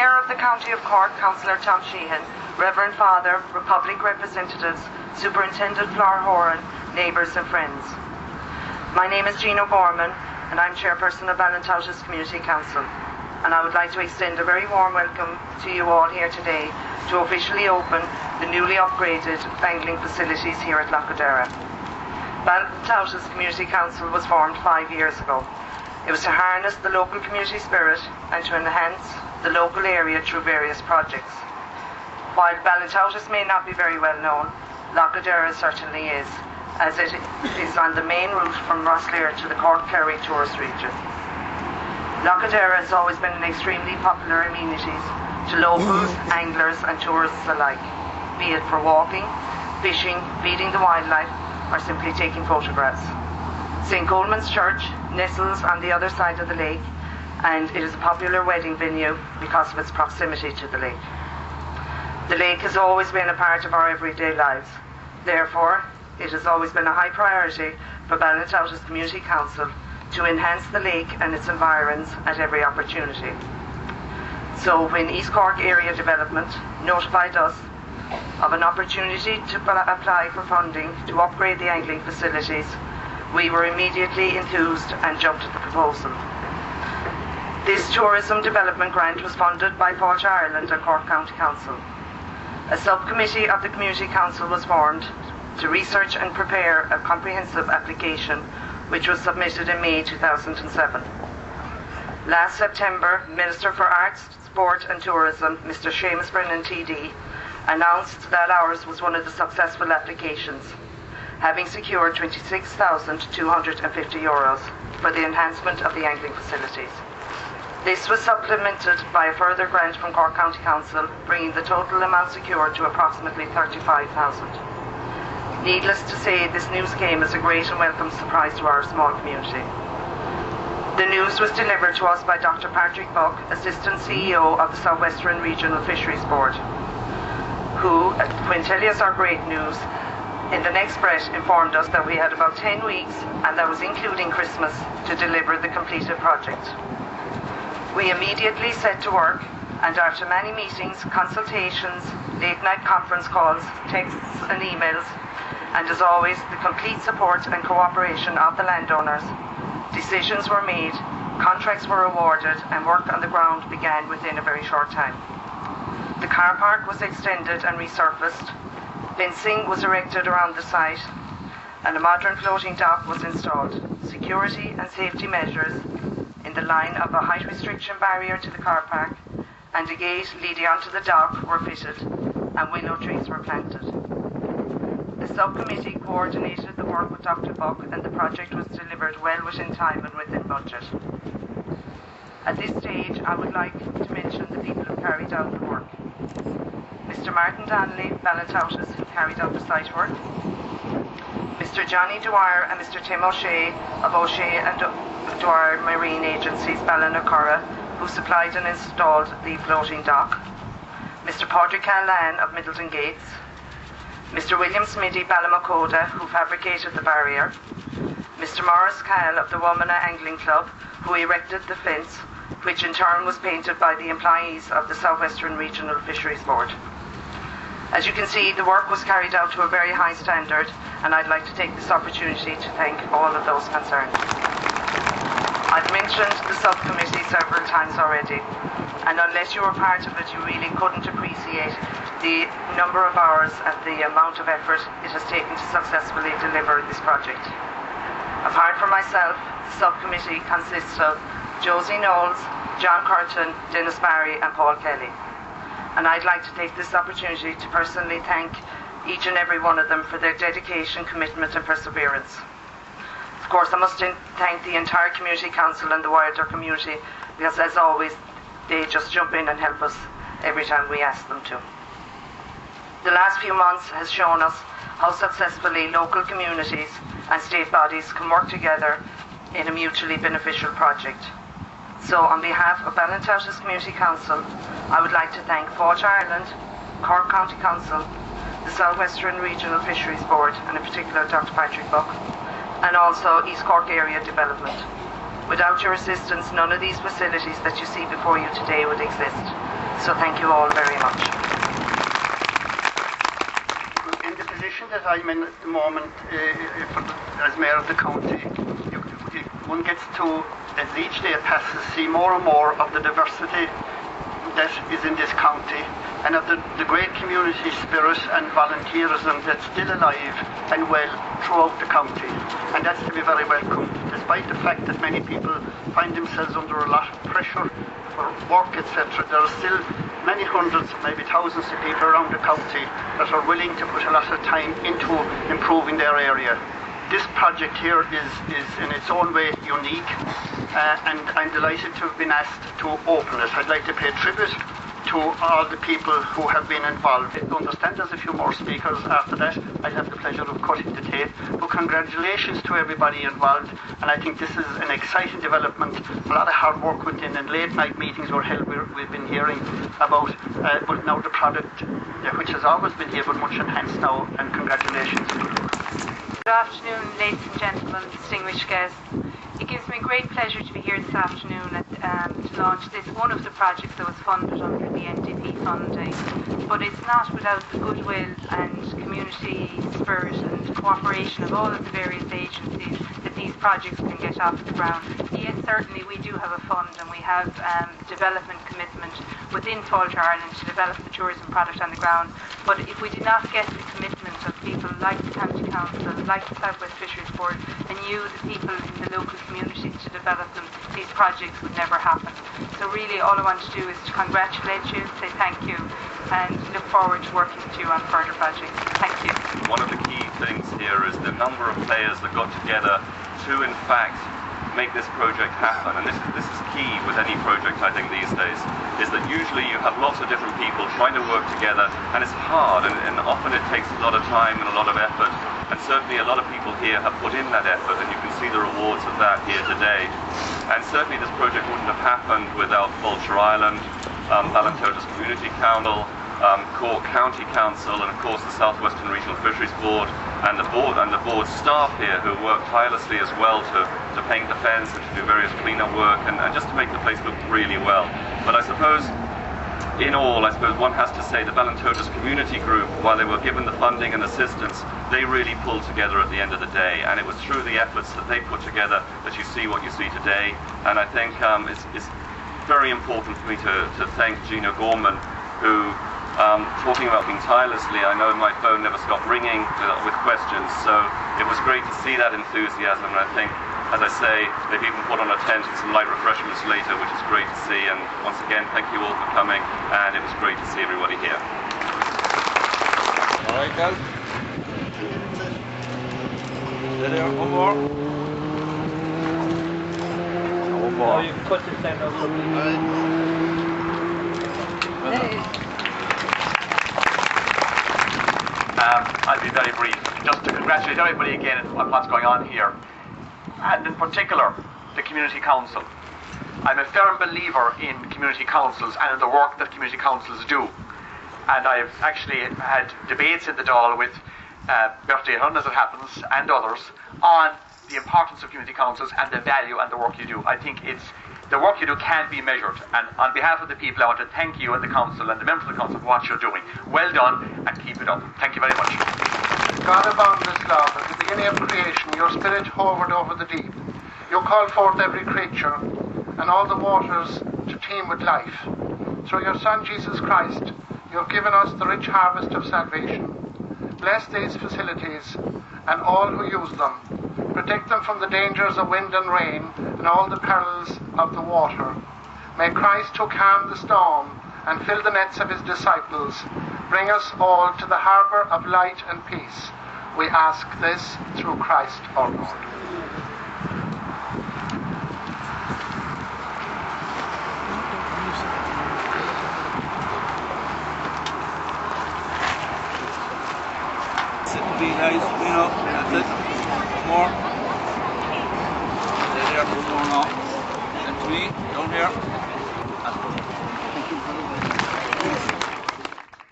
Mayor of the County of Cork, Councillor Sheahan, Reverend Father, Republic representatives, Superintendent Cllr Horan, neighbours and friends. My name is Jean O'Gorman and I'm Chairperson of Ballintoutis Community Council, and I would like to extend a very warm welcome to you all here today to officially open the newly upgraded angling facilities here at Lough Aderra. Ballintoutis Community Council was formed 5 years ago. It was to harness the local community spirit and to enhance the local area through various projects. While Ballintoutis may not be very well known, Lough Aderra certainly is, as it is on the main route from Cllr to the Cork-Kerry tourist region. Lough Aderra has always been an extremely popular amenity to locals, anglers and tourists alike, be it for walking, fishing, feeding the wildlife or simply taking photographs. St. Coleman's Church nestles on the other side of the lake, and it is a popular wedding venue because of its proximity to the lake. The lake has always been a part of our everyday lives. Therefore, it has always been a high priority for Ballintoutis Community Council to enhance the lake and its environs at every opportunity. So when East Cork Area Development notified us of an opportunity to apply for funding to upgrade the angling facilities, we were immediately enthused and jumped at the proposal. This tourism development grant was funded by Cllr Ireland and Cork County Council. A subcommittee of the Community Council was formed to research and prepare a comprehensive application which was submitted in May 2007. Last September, Minister for Arts, Sport and Tourism, Mr. Seamus Brennan TD, announced that ours was one of the successful applications, having secured €26,250 for the enhancement of the angling facilities. This was supplemented by a further grant from Cork County Council, bringing the total amount secured to approximately €35,000. Needless to say, this news came as a great and welcome surprise to our small community. The news was delivered to us by Dr. Patrick Buck, Assistant CEO of the Southwestern Regional Fisheries Board, who, when telling us our great news, in the next breath informed us that we had about 10 weeks, and that was including Christmas, to deliver the completed project. We immediately set to work, and after many meetings, consultations, late-night conference calls, texts and emails, and as always, the complete support and cooperation of the landowners, decisions were made, contracts were awarded, and work on the ground began within a very short time. The car park was extended and resurfaced, fencing was erected around the site, and a modern floating dock was installed. Security and safety measures in the line of a height restriction barrier to the car park and a gate leading onto the dock were fitted, and willow trees were planted. The subcommittee coordinated the work with Dr. Buck, and the project was delivered well within time and within budget. At this stage, I would like to mention the people who carried out the work. Mr. Martin Donnelly, Ballintoutis, who carried out the site work. Mr. Johnny Dwyer and Mr. Tim O'Shea of O'Shea and Dwyer Marine Agencies, Ballinacorra, who supplied and installed the floating dock. Mr. Padraig Callan of Middleton Gates. Mr. William Smitty, Ballamacoda, who fabricated the barrier. Mr. Morris Cahill of the Womana Angling Club, who erected the fence, which in turn was painted by the employees of the Southwestern Regional Fisheries Board. As you can see, the work was carried out to a very high standard, and I'd like to take this opportunity to thank all of those concerned. I've mentioned the subcommittee several times already, and unless you were part of it, you really couldn't appreciate the number of hours and the amount of effort it has taken to successfully deliver this project. Apart from myself, the subcommittee consists of Josie Knowles, John Curtin, Dennis Barry and Paul Kelly. And I'd like to take this opportunity to personally thank each and every one of them for their dedication, commitment and perseverance. Of course, I must thank the entire Community Council and the wider community, because as always, they just jump in and help us every time we ask them to. The last few months has shown us how successfully local communities and state bodies can work together in a mutually beneficial project. So on behalf of Ballintoutis Community Council, I would like to thank Cllr Ireland, Cork County Council, the Southwestern Regional Fisheries Board, and in particular Dr. Patrick Buck, and also East Cork Area Development. Without your assistance, none of these facilities that you see before you today would exist. So thank you all very much. In the position that I'm in at the moment, as Mayor of the County, one gets to, as each day passes, see more and more of the diversity that is in this county, and of the great community spirit and volunteerism that's still alive and well throughout the county. And that's to be very welcome, despite the fact that many people find themselves under a lot of pressure for work, etc. There are still many hundreds, maybe thousands of people around the county that are willing to put a lot of time into improving their area. This project here is in its own way unique, and I'm delighted to have been asked to open it. I'd like to pay tribute to all the people who have been involved. I understand there's a few more speakers after that. I'll have the pleasure of cutting the tape. But congratulations to everybody involved, and I think this is an exciting development. A lot of hard work went in, and late night meetings were held. We've been hearing about, but now the product, which has always been here, but much enhanced now, and congratulations. Good afternoon, ladies and gentlemen, distinguished guests. It gives me great pleasure to be here this afternoon to launch one of the projects that was funded under the NDP funding. But it's not without the goodwill and community spirit and cooperation of all of the various agencies that these projects can get off the ground. Yes, certainly we do have a fund, and we have development commitment within Cllr Ireland to develop the tourism product on the ground. But if we did not get the commitment of people like the County Council, like the South West Fisheries Board, and you, the people in the local community, to develop them, these projects would never happen. So really all I want to do is to congratulate you, say thank you, and look forward to working with you on further projects. Thank you. One of the key things here is the number of players that got together to in fact make this project happen, and this is key with any project I think these days, is that usually you have lots of different people trying to work together, and it's hard, and often it takes a lot of time and a lot of effort, and certainly a lot of people here have put in that effort, and you can see the rewards of that here today. And certainly this project wouldn't have happened without Cllr Ireland, Ballintotis Community Council, Cork County Council, and of course the South Western Regional Fisheries Board, and the board staff here who work tirelessly as well to paint the fence and to do various cleanup work and just to make the place look really well. But I suppose in all, one has to say the Ballintotis Community Group, while they were given the funding and assistance, they really pulled together at the end of the day, and it was through the efforts that they put together that you see what you see today. And I think it's very important for me to thank Gina Gorman, who talking about being tirelessly, I know my phone never stopped ringing with questions, so it was great to see that enthusiasm, and I think, as I say, they've even put on a tent and some light refreshments later, which is great to see, and once again, thank you all for coming, and it was great to see everybody here. Alright, Cal. There, one more. One more. You can cut this down now. I'll be very brief, just to congratulate everybody again on what's going on here, and in particular the Community Council. I'm a firm believer in community councils and in the work that community councils do, and I've actually had debates in the Dáil with Bertie Hun, as it happens, and others on the importance of community councils and the value and the work you do. I think the work you do can be measured, and on behalf of the people I want to thank you and the council and the members of the council for what you're doing. Well done, and keep it up. Thank you very much. God of boundless love, at the beginning of creation your spirit hovered over the deep. You called forth every creature and all the waters to teem with life. Through your Son Jesus Christ you have given us the rich harvest of salvation. Bless these facilities and all who use them. Protect them from the dangers of wind and rain and all the perils of the water. May Christ, who calmed the storm and filled the nets of his disciples, bring us all to the harbour of light and peace. We ask this through Christ our Lord. Sit and be nice, that's it. One more. There, one more now. And to me, down here.